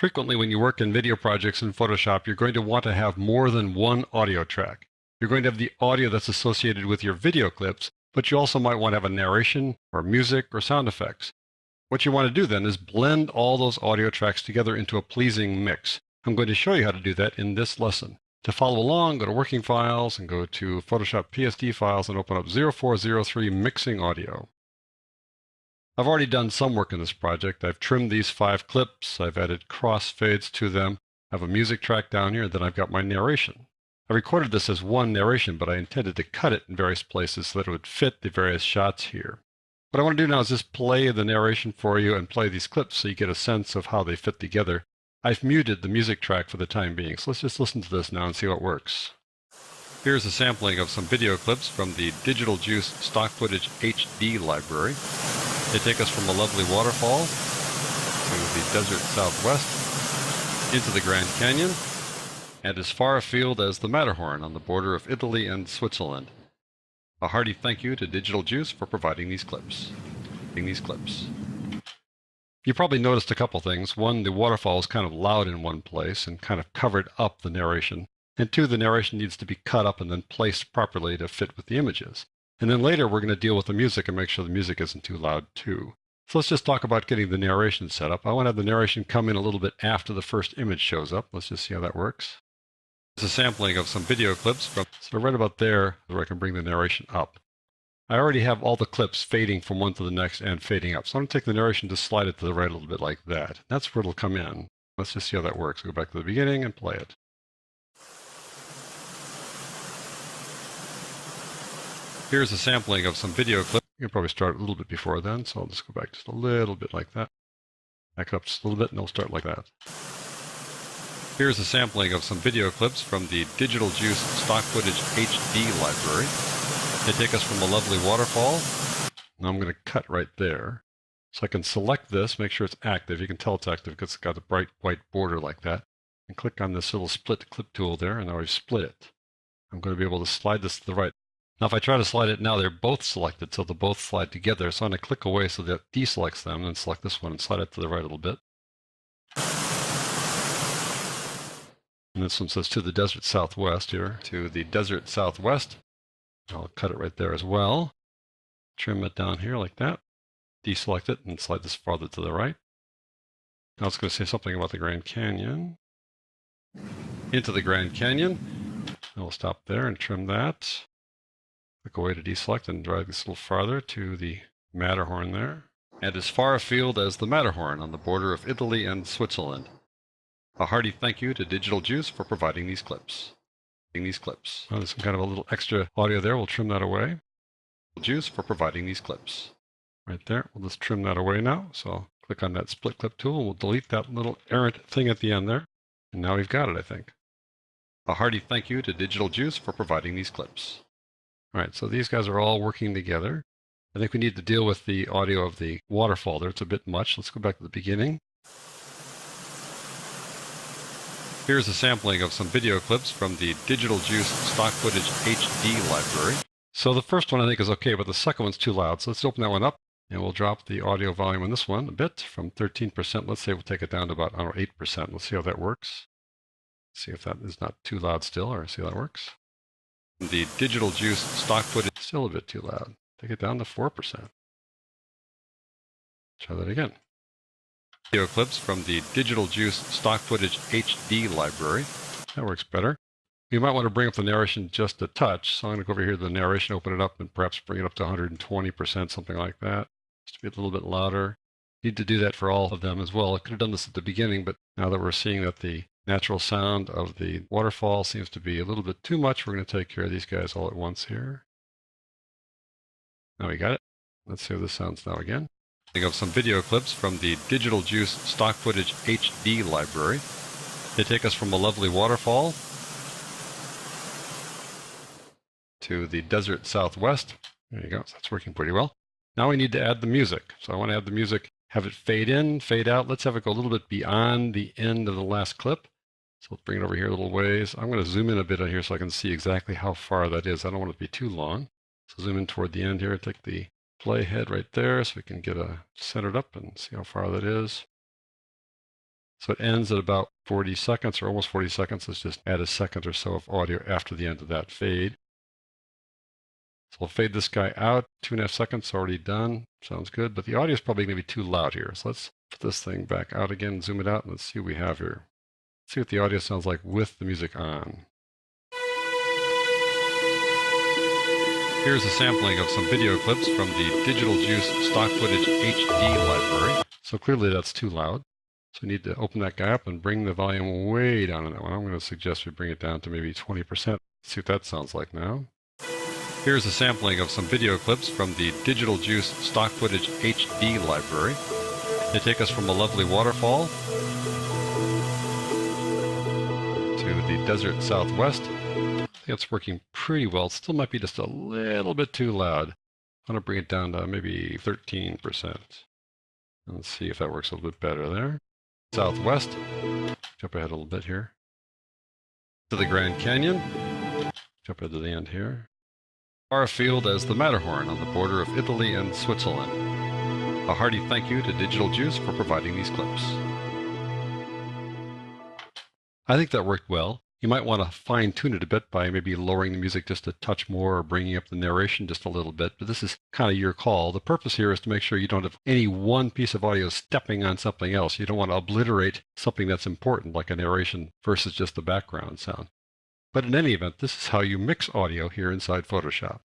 Frequently, when you work in video projects in Photoshop, you're going to want to have more than one audio track. You're going to have the audio that's associated with your video clips, but you also might want to have a narration or music or sound effects. What you want to do then is blend all those audio tracks together into a pleasing mix. I'm going to show you how to do that in this lesson. To follow along, go to Working Files and go to Photoshop PSD Files and open up 0403 Mixing Audio. I've already done some work in this project. I've trimmed these 5 clips. I've added crossfades to them. I have a music track down here, and then I've got my narration. I recorded this as one narration, but I intended to cut it in various places so that it would fit the various shots here. What I want to do now is just play the narration for you and play these clips so you get a sense of how they fit together. I've muted the music track for the time being, so let's just listen to this now and see how it works. Here's a sampling of some video clips from the Digital Juice Stock Footage HD library. They take us from a lovely waterfall to the desert southwest, into the Grand Canyon, and as far afield as the Matterhorn on the border of Italy and Switzerland. A hearty thank you to Digital Juice for providing these clips. You probably noticed a couple things. One, the waterfall is kind of loud in one place and kind of covered up the narration. And 2, the narration needs to be cut up and then placed properly to fit with the images. And then later we're going to deal with the music and make sure the music isn't too loud too. So let's just talk about getting the narration set up. I want to have the narration come in a little bit after the first image shows up. Let's just see how that works. It's a sampling of some video clips from, so right about there where I can bring the narration up. I already have all the clips fading from one to the next and fading up. So I'm going to take the narration to slide it to the right a little bit like that. That's where it'll come in. Let's just see how that works. Go back to the beginning and play it. Here's a sampling of some video clips. You can probably start a little bit before then, so I'll just go back just a little bit like that. Back it up just a little bit and it'll start like that. Here's a sampling of some video clips from the Digital Juice Stock Footage HD library. They take us from a lovely waterfall. Now I'm going to cut right there. So I can select this, make sure it's active. You can tell it's active because it's got a bright white border like that. And click on this little split clip tool there, and now I've split it. I'm going to be able to slide this to the right. Now if I try to slide it now, they're both selected, so they'll both slide together. So I'm going to click away so that deselects them, and select this one and slide it to the right a little bit. And this one says to the desert southwest here, to the desert southwest. I'll cut it right there as well. Trim it down here like that. Deselect it and slide this farther to the right. Now it's going to say something about the Grand Canyon. Into the Grand Canyon. I'll stop there and trim that. Click away to deselect and drag this a little farther to the Matterhorn there. And as far afield as the Matterhorn on the border of Italy and Switzerland. A hearty thank you to Digital Juice for providing these clips. Oh, there's some kind of a little extra audio there. We'll trim that away. Juice for providing these clips. Right there. We'll just trim that away now. So I'll click on that split clip tool. And we'll delete that little errant thing at the end there. And now we've got it, I think. A hearty thank you to Digital Juice for providing these clips. All right, so these guys are all working together. I think we need to deal with the audio of the waterfall there. It's a bit much. Let's go back to the beginning. Here's a sampling of some video clips from the Digital Juice Stock Footage HD library. So the first one I think is okay, but the second one's too loud. So let's open that one up, and we'll drop the audio volume on this one a bit from 13%. Let's say we'll take it down to about 8%. Let's see how that works. See if that is not too loud still, or see how that works. The Digital Juice Stock Footage is still a bit too loud. Take it down to 4%. Try that again. Video clips from the Digital Juice Stock Footage HD library. That works better. You might want to bring up the narration just a touch. So I'm going to go over here to the narration, open it up, and perhaps bring it up to 120%, something like that. Just to be a little bit louder. Need to do that for all of them as well. I could have done this at the beginning, but now that we're seeing that the natural sound of the waterfall seems to be a little bit too much, we're going to take care of these guys all at once here. Now we got it. Let's see how this sounds now again. Of some video clips from the Digital Juice Stock Footage HD library. They take us from a lovely waterfall to the desert southwest. There you go. So that's working pretty well. Now we need to add the music. So I want to add the music, have it fade in, fade out. Let's have it go a little bit beyond the end of the last clip. So let's bring it over here a little ways. I'm going to zoom in a bit on here so I can see exactly how far that is. I don't want it to be too long. So zoom in toward the end here. Take the playhead right there so we can get a centered up and see how far that is. So it ends at about 40 seconds or almost 40 seconds. Let's just add a second or so of audio after the end of that fade. So we'll fade this guy out. 2.5 seconds already done. Sounds good, but the audio is probably going to be too loud here. So let's put this thing back out again, zoom it out, and let's see what we have here. Let's see what the audio sounds like with the music on. Here's a sampling of some video clips from the Digital Juice Stock Footage HD library. So clearly that's too loud. So we need to open that guy up and bring the volume way down on that one. I'm going to suggest we bring it down to maybe 20%. Let's see what that sounds like now. Here's a sampling of some video clips from the Digital Juice Stock Footage HD library. They take us from a lovely waterfall to the desert southwest. I think it's working pretty well. It still might be just a little bit too loud. I'm going to bring it down to maybe 13%. Let's see if that works a little bit better there. Southwest. Jump ahead a little bit here. To the Grand Canyon. Jump ahead to the end here. Far afield as the Matterhorn on the border of Italy and Switzerland. A hearty thank you to Digital Juice for providing these clips. I think that worked well. You might want to fine-tune it a bit by maybe lowering the music just a touch more or bringing up the narration just a little bit, but this is kind of your call. The purpose here is to make sure you don't have any one piece of audio stepping on something else. You don't want to obliterate something that's important, like a narration versus just the background sound. But in any event, this is how you mix audio here inside Photoshop.